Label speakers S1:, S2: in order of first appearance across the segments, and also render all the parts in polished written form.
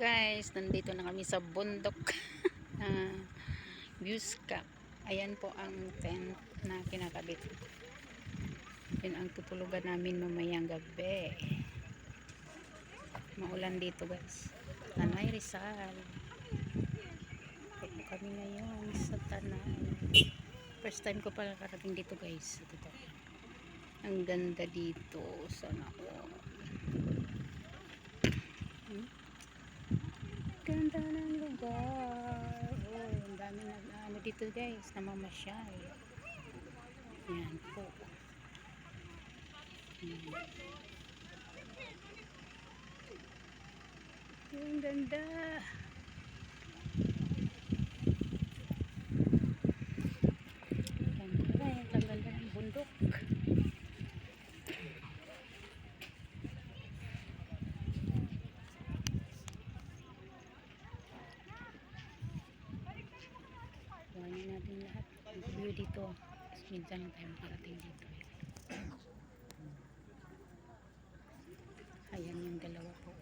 S1: Guys, nandito na kami sa bundok na views camp. Ayan po ang tent na kinakabit. Yun ang tutulugan namin mamayang gabi. Maulan dito guys. Tanay Rizal. Ito kami ngayon sa Tanay. First time ko pala karating dito guys. Ito. Ang ganda dito. Sana all. Ganda ng lugar. Oh, ang dami na dito guys, namamasyal. Yan po. Ang ganda. Yan guys, ang ganda ng bundok. Kuhanin natin lahat ang view dito. Tapos minsan lang tayo makarating dito. Ayan yung dalawa po.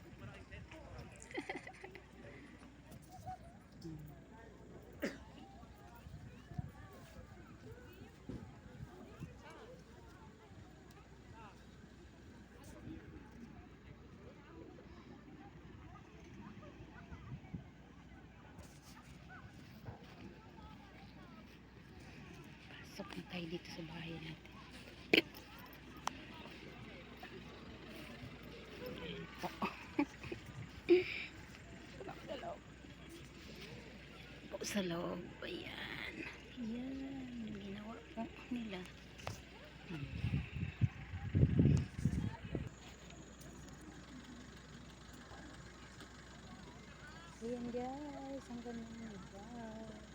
S1: Pasok na tayo dito sa bahay natin. Ayan po. Po sa loob. Ayan. Ayan. Ginawa po nila. Ayan guys. Ang ganda ng lugar.